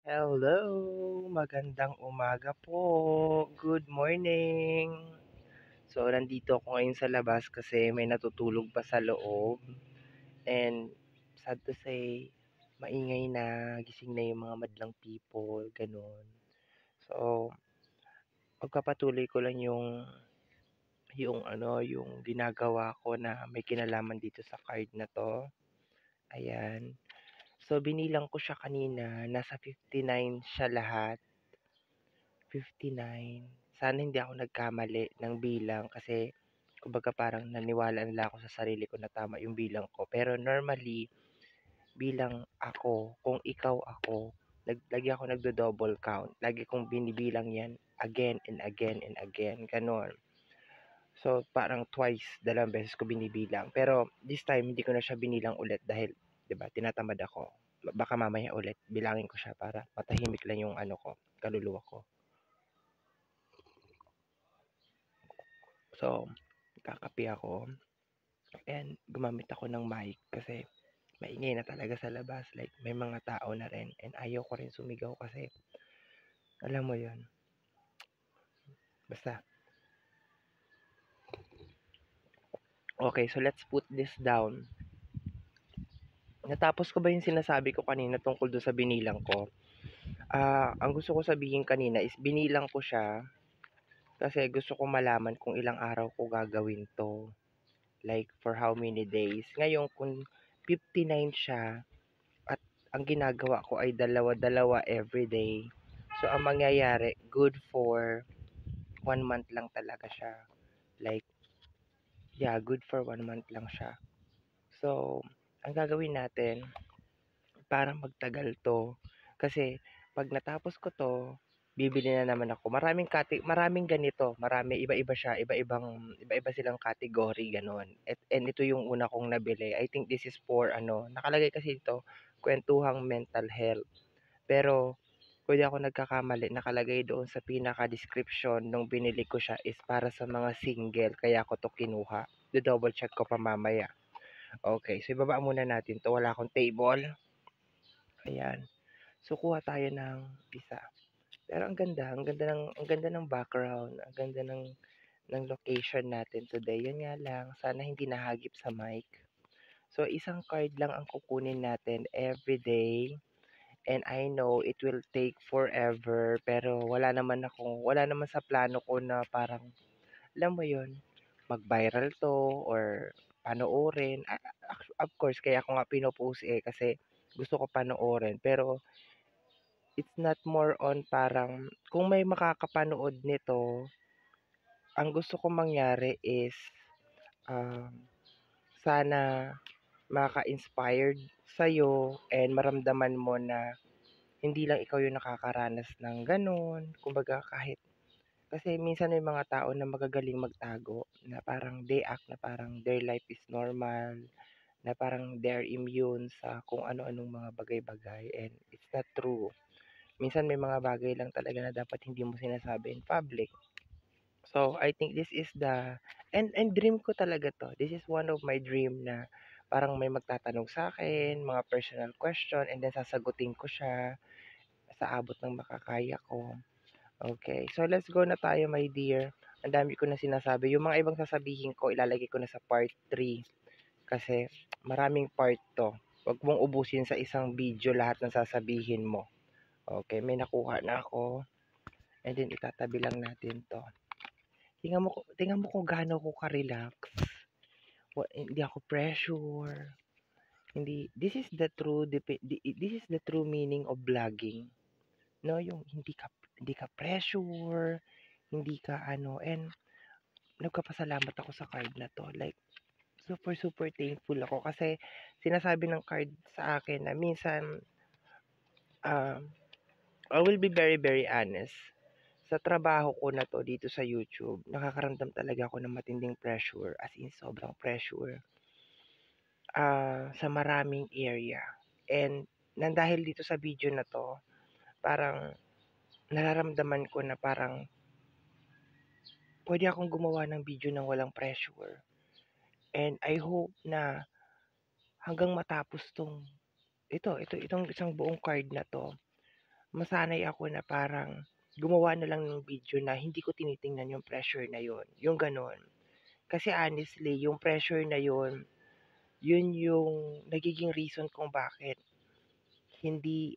Hello, magandang umaga po. Good morning. So, nandito ako ngayon sa labas kasi may natutulog pa sa loob. And sad to say, maingay na, gising na yung mga madlang people, ganun. So, pagpapatuloy ko lang yung ginagawa ko na may kinalaman dito sa card na to. Ayan. So, binilang ko siya kanina, nasa 59 siya lahat. 59. Sana hindi ako nagkamali ng bilang kasi kumbaga parang naniwala nila ako sa sarili ko na tama yung bilang ko. Pero normally, bilang ako, kung ikaw ako, lagi ako nagdo-double count. Lagi kong binibilang yan again and again and again. Ganon. So, parang twice, dalawang beses ko binibilang. Pero this time, hindi ko na siya binilang ulit dahil, di ba, tinatamad ako. Baka mamaya ulit, bilangin ko siya para matahimik lang yung ano ko, kaluluwa ko. So, kakape ako and gumamit ako ng mic kasi maingay na talaga sa labas. Like, may mga tao na rin and ayaw ko rin sumigaw kasi alam mo yon. Basta, okay, so let's put this down. Natapos ko ba yung sinasabi ko kanina tungkol doon sa binilang ko? Ang gusto ko sabihin kanina is binilang ko siya kasi gusto ko malaman kung ilang araw ko gagawin to. Like, for how many days. Ngayon, kung 59 siya, at ang ginagawa ko ay dalawa-dalawa everyday. So, ang mangyayari, good for 1 month lang talaga siya. Like, yeah, good for 1 month lang siya. So, ang gagawin natin, para magtagal to, kasi pag natapos ko to, bibili na naman ako. Maraming ganito, iba-iba siya, iba-iba silang category ganon. And ito yung una kong nabili. I think this is for nakalagay kasi dito, kwentuhang mental health. Pero kung di ako nagkakamali, nakalagay doon sa pinaka-description nung binili ko siya is para sa mga single, kaya ako to kinuha. Do-double check ko pa mamaya. Okay, so ibaba muna natin to. Wala akong table. Ayan. So kuha tayo ng isa. Pero ang ganda ng background, ang ganda ng location natin today. Yun nga lang, sana hindi nahagip sa mic. So isang card lang ang kukunin natin every day. And I know it will take forever, pero wala naman sa plano ko na parang, alam mo yun, mag-viral to or panoorin. Of course, kaya ako nga pinopost kasi gusto ko panoorin. Pero it's not more on parang, kung may makakapanood nito, ang gusto kong mangyari is, um, sana maka-inspired sa'yo and maramdaman mo na hindi lang ikaw yung nakakaranas ng gano'n. Kumbaga kahit kasi minsan may mga tao na magagaling magtago na parang they act na parang their life is normal, na parang they're immune sa kung ano-anong mga bagay-bagay and it's not true. Minsan may mga bagay lang talaga na dapat hindi mo sinasabi in public. So I think this is the and dream ko talaga to. This is one of my dream na parang may magtatanong sa akin, mga personal question, and then sasagutin ko siya sa abot ng makakaya ko. Okay, so let's go na tayo, my dear. Ang dami ko na sinasabi. Yung mga ibang sasabihin ko, ilalagay ko na sa part 3 kasi maraming part to. Huwag mong ubusin sa isang video lahat ng sasabihin mo. Okay, may nakuha na ako. And then itatabi lang natin to. Tingnan mo kung gaano ako ka-relax. Hindi ako pressure. Hindi, this is the true meaning of vlogging. No, yung hindi ka pressure, hindi ka and nagpapasalamat ako sa card na to. Like, super super thankful ako kasi sinasabi ng card sa akin na minsan I will be very very honest. Sa trabaho ko na to dito sa YouTube, nakakaramdam talaga ako ng matinding pressure, as in sobrang pressure, sa maraming area. And nang dahil dito sa video na to, parang nararamdaman ko na parang pwede akong gumawa ng video ng walang pressure. And I hope na hanggang matapos itong isang buong card na to, masanay ako na parang gumawa na lang ng video na hindi ko tinitingnan yung pressure na yun, yung gano'n. Kasi honestly, yung pressure na yun, yun yung nagiging reason kung bakit hindi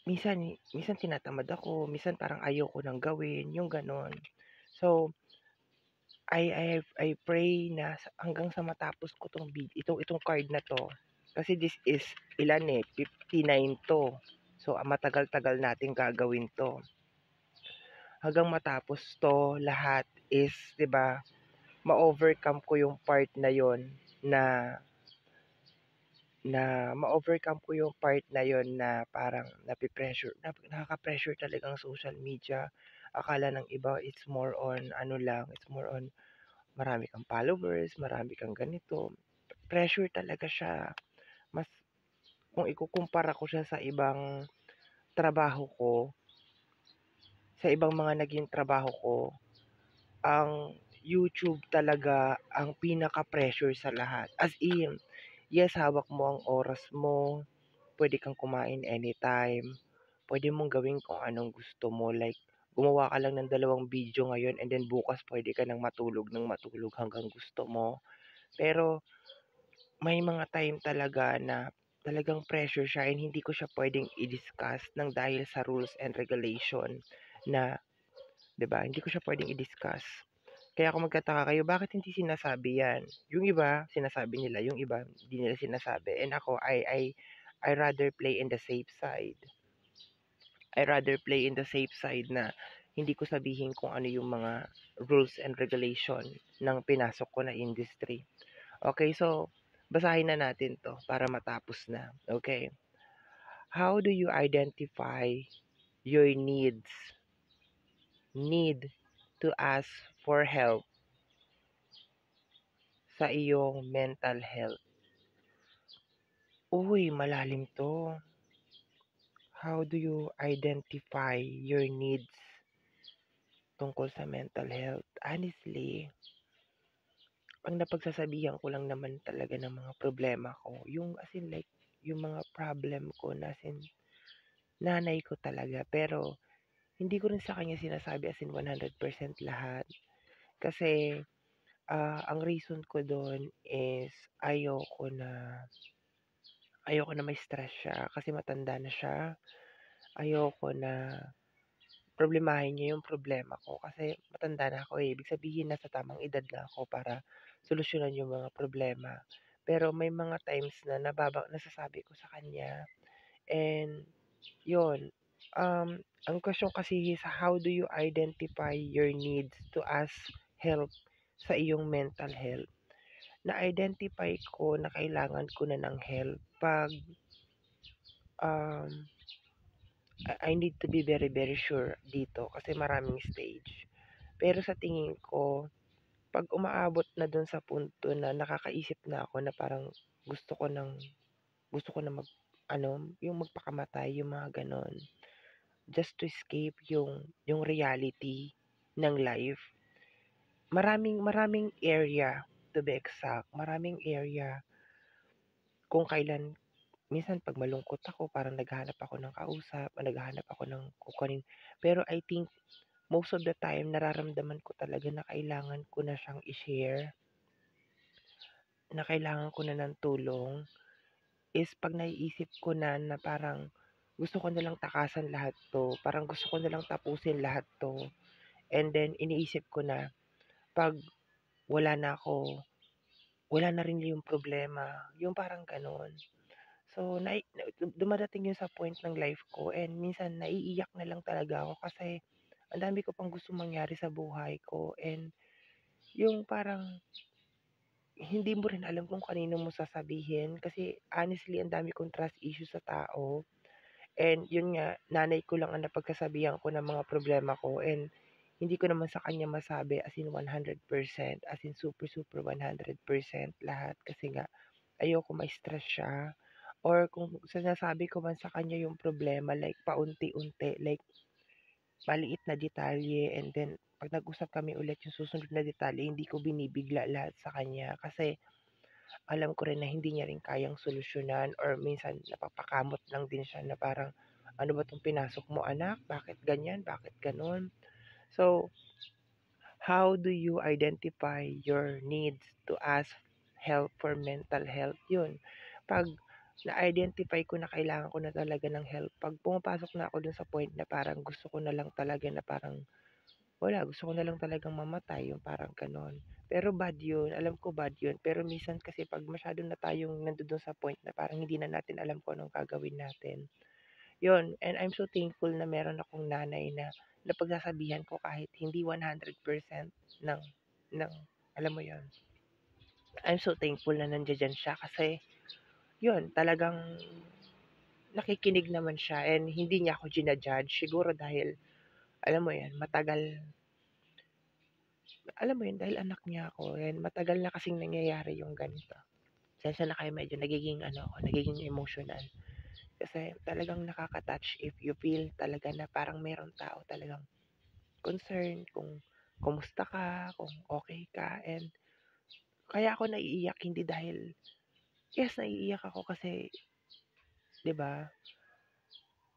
minsan minsan tinatamad ako, minsan parang ayoko nang gawin, yung gano'n. So, I pray na hanggang sa matapos ko 'tong itong card na 'to, kasi this is ilan, 59 'to. So, matagal-tagal nating gagawin 'to. Hanggang matapos 'to lahat is 'di ba, ma-overcome ko yung part na yon na ma-overcome ko yung part na yon na parang nape-pressure nakaka-pressure talaga ang social media. Akala ng iba it's more on ano lang, it's more on marami kang followers, marami kang ganito. Pressure talaga siya. Mas kung ikukumpara ko siya sa ibang trabaho ko, sa ibang mga naging trabaho ko, ang YouTube talaga ang pinaka-pressure sa lahat. As in, yes, hawak mo ang oras mo, pwede kang kumain anytime, pwede mong gawin kung anong gusto mo, like gumawa ka lang ng 2 video ngayon and then bukas pwede ka ng matulog hanggang gusto mo. Pero may mga time talaga na talagang pressure siya and hindi ko siya puwedeng i-discuss ng dahil sa rules and regulation na 'di ba, hindi ko siya puwedeng i-discuss. Kaya kung magtataka kayo, bakit hindi sinasabi 'yan? Yung iba sinasabi nila, yung iba hindi nila sinasabi and ako I rather play in the safe side. I rather play in the safe side na hindi ko sabihin kung ano yung mga rules and regulation ng pinasok ko na industry. Okay, so basahin na natin 'to para matapos na, okay. How do you identify your need to ask for help sa iyong mental health? Uy, malalim 'to. How do you identify your needs tungkol sa mental health? Honestly, ang napagsasabihan ko lang naman talaga ng mga problema ko, yung as in like, yung mga problem ko na as in nanay ko talaga. Pero hindi ko rin sa kanya sinasabi as in 100% lahat. Kasi ang reason ko doon is ayoko na may stress siya kasi matanda na siya. Ayoko na problemahin niya yung problema ko kasi matanda na ako eh. Ibig sabihin nasa tamang edad na ako para solusyonan yung mga problema. Pero may mga times na nasasabi ko sa kanya and yun, ang question kasi is how do you identify your needs to ask help sa iyong mental health? Na-identify ko na kailangan ko na ng help pag um, I need to be very very sure dito kasi maraming stage. Pero sa tingin ko, pag umaabot na dun sa punto na nakakaisip na ako na parang gusto ko ng mag ano, yung magpakamatay, yung mga ganon. Just to escape yung reality ng life. Maraming maraming area to be exact. Maraming area kung kailan minsan 'pag malungkot ako parang naghahanap ako ng kausap, naghahanap ako ng kukunin. Pero I think most of the time nararamdaman ko talaga na kailangan ko na siyang i-share, na kailangan ko na ng tulong is 'pag naiisip ko na na parang gusto ko na lang takasan lahat 'to, parang gusto ko na lang tapusin lahat 'to, and then iniisip ko na 'pag wala na ako, wala na rin yung problema, yung parang gano'n. So, dumadating yun sa point ng life ko and minsan naiiyak na lang talaga ako kasi ang dami ko pang gustong mangyari sa buhay ko and yung parang hindi mo rin alam kung kanino mo sasabihin kasi honestly ang dami kong trust issues sa tao and yun nga nanay ko lang ang napagsasabihan ko ng mga problema ko and hindi ko naman sa kanya masabi as in 100%, as in super super 100% lahat kasi nga ayoko ma-stress siya or kung sinasabi ko man sa kanya yung problema like paunti-unti, like maliit na detalye and then 'pag nag-usap kami ulit yung susunod na detalye hindi ko binibigla lahat sa kanya kasi alam ko rin na hindi niya rin kayang solusyonan or minsan napapakamot lang din siya na parang Ano ba 'tong pinasok mo anak? Bakit ganyan? Bakit gano'n? So, how do you identify your needs to ask help for mental health? Yun, 'pag na-identify ko na kailangan ko na talaga ng help, 'pag pumapasok na ako dun sa point na parang gusto ko na lang talaga na parang wala, gusto ko na lang talagang mamatay, yung parang gano'n. Pero bad yun, alam ko bad yun, pero minsan kasi 'pag masyado na tayong nandodo'n sa point na parang hindi na natin alam kung anong gagawin natin, yun. And I'm so thankful na meron akong nanay na napagsasabihan ko kahit hindi 100% ng ng alam mo yun, I'm so thankful na nandiya-diyan siya kasi yun, talagang nakikinig naman siya and hindi niya ako jina-judge. Siguro dahil alam mo yun, alam mo yun, dahil anak niya ako and matagal na kasing nangyayari yung ganito. Pasensya na kayo, medyo nagiging ano ako, nagiging emotional. Kasi talagang nakaka-touch if you feel talaga na parang merong tao talagang concern kung kumusta ka, kung okay ka, and kaya ako naiiyak hindi dahil, yes, naiiyak ako kasi 'di ba,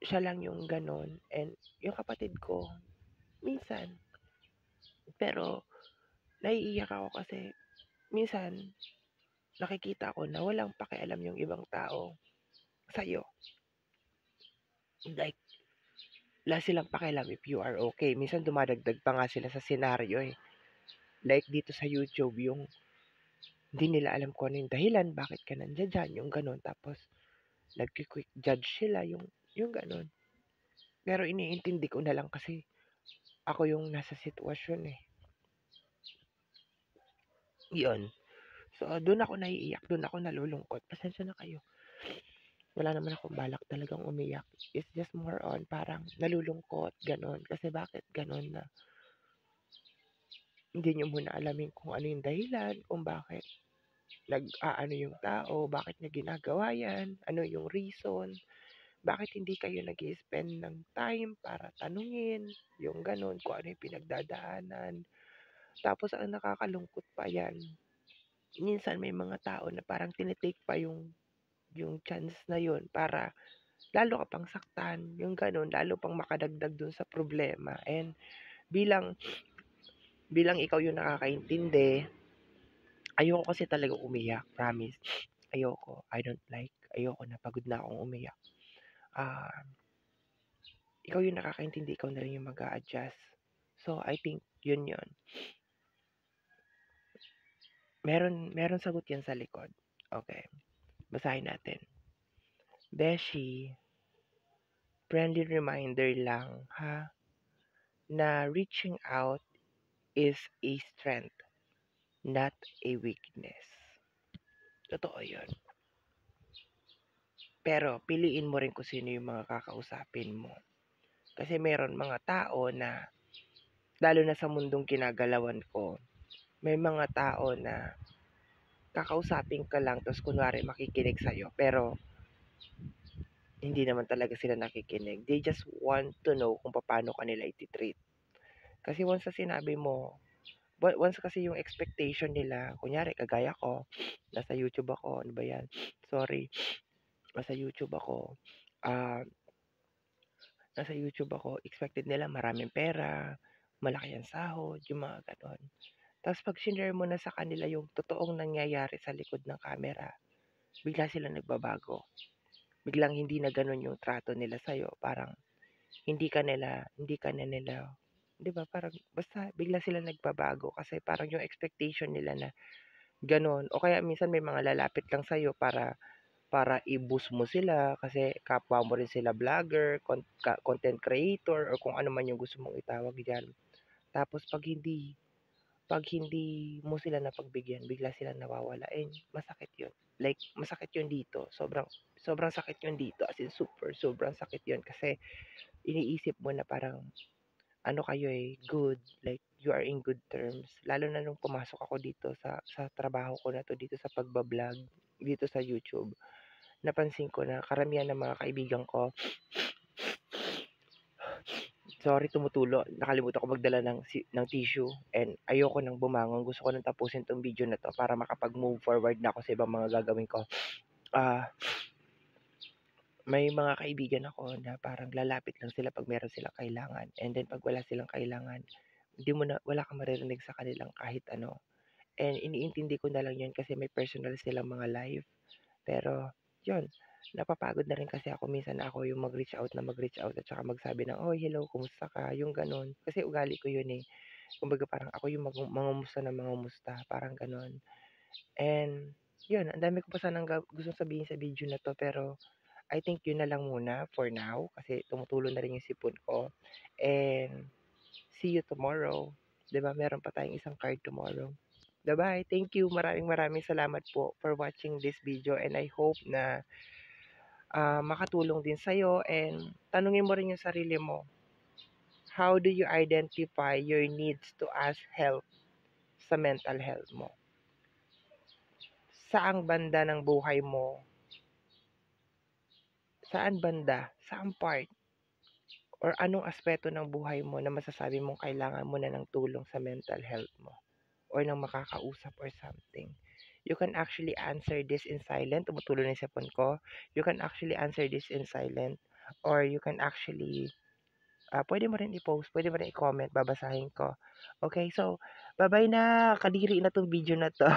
siya lang yung gano'n and yung kapatid ko minsan, pero naiiyak ako kasi minsan nakikita ko na walang pakialam yung ibang tao sa'yo. Like, wala silang pakialam if you are okay. Minsan dumadagdag pa nga sila sa senaryo eh. Like dito sa YouTube, yung hindi nila alam kung ano yung dahilan, bakit ka nandiyan dyan, yung gano'n. Tapos, nagki-quick judge sila, yung gano'n. Pero iniintindi ko na lang kasi ako yung nasa sitwasyon eh. Yun. So, doon ako naiiyak, doon ako nalulungkot. Pasensya na kayo. Wala naman akong balak talagang umiyak. It's just more on parang nalulungkot, gano'n. Kasi bakit gano'n na hindi nyo muna alamin kung ano yung dahilan, kung bakit nag-aano yung tao, bakit niya ginagawa yan, ano yung reason, bakit hindi kayo nag spend ng time para tanungin, yung gano'n, kung ano yung pinagdadaanan. Tapos ang nakakalungkot pa yan, minsan may mga tao na parang tinitake pa yung chance na yun para lalo ka pang saktan, yung gano'n, lalo pang makadagdag dun sa problema. And bilang bilang ikaw yung nakakaintindi, ayoko kasi talaga umiyak, promise. Ayoko, I don't like, ayoko na, pagod na akong umiyak. Ah, ikaw yung nakakaintindi, ikaw na rin yung mag-a-adjust. So, I think yun yun. Meron sagot yan sa likod. Okay, basahin natin. Beshi, friendly reminder lang ha, na reaching out is a strength, not a weakness. Totoo yun. Pero piliin mo rin kung sino yung mga kakausapin mo. Kasi meron mga tao na, lalo na sa mundong kinagalawan ko, may mga tao na kakausapin ka lang tapos kunwari makikinig sa'yo. Pero hindi naman talaga sila nakikinig. They just want to know kung paano ka nila iti-treat. Kasi once na sinabi mo, once kasi yung expectation nila, kunyari kagaya ko, nasa YouTube ako, ano ba yan? Sorry, nasa YouTube ako. Ah, nasa YouTube ako, expected nila maraming pera, malaki ang sahod, yung mga ganon. Tapos pag shinare mo na sa kanila yung totoong nangyayari sa likod ng camera, bigla sila nagbabago. Biglang hindi na ganon yung trato nila sa'yo. Parang hindi ka na nila, di ba? Parang basta bigla sila nagbabago kasi parang yung expectation nila na ganon. O kaya minsan may mga lalapit lang sa'yo para i-boost mo sila kasi kapwa mo rin sila vlogger, content creator, or kung ano man yung gusto mong itawag diyan. Tapos pag hindi mo sila napagbigyan, bigla silang nawawala. And masakit 'yun. Like masakit 'yun dito. Sobrang sobrang sakit 'yun dito. As in sobrang sakit 'yun kasi iniisip mo na parang ano kayo good, like you are in good terms. Lalo na nung pumasok ako dito sa trabaho ko na to dito sa pagba-vlog dito sa YouTube. Napansin ko na karamihan ng mga kaibigan ko, sorry tumutulo, nakalimutan ko magdala ng tissue and ayoko nang bumangon. Gusto ko nang tapusin 'tong video na 'to para makapag-move forward na ako sa ibang mga gagawin ko. Ah, may mga kaibigan ako na parang lalapit lang sila 'pag meron silang kailangan, and then 'pag wala silang kailangan, wala kang maririnig sa kanilang kahit ano. And iniintindi ko na lang 'yun kasi may personal silang mga life. Pero 'yun, napapagod na rin kasi ako minsan na ako yung mag-reach out at saka magsabi ng, "Oy, hello, kumusta ka?" Yung gano'n. Kasi ugali ko 'yun, eh. Kumbaga parang ako yung mangumusta ng mangumusta, parang gano'n. And 'yun, ang dami ko pa sanang gustong sabihin sa video na 'to, pero I think 'yun na lang muna for now kasi tumutulo na rin yung sipon ko. And see you tomorrow. 'Di ba meron pa tayong isang card tomorrow. Bye-bye. Thank you. Maraming maraming salamat po for watching this video, and I hope na makatulong din sa'yo, and tanungin mo rin yung sarili mo, how do you identify your needs to ask help sa mental health mo? Saang banda ng buhay mo, saang part, or anong aspeto ng buhay mo na masasabi mong kailangan mo na ng tulong sa mental health mo or ng makakausap or something? You can actually answer this in silent. Tumutulo na yung cellphone ko. You can actually answer this in silent, or you can actually puwede mo rin i-post, puwede mo rin i-comment, babasahin ko. Okay, so bye-bye na, kadiri na 'tong video na 'to.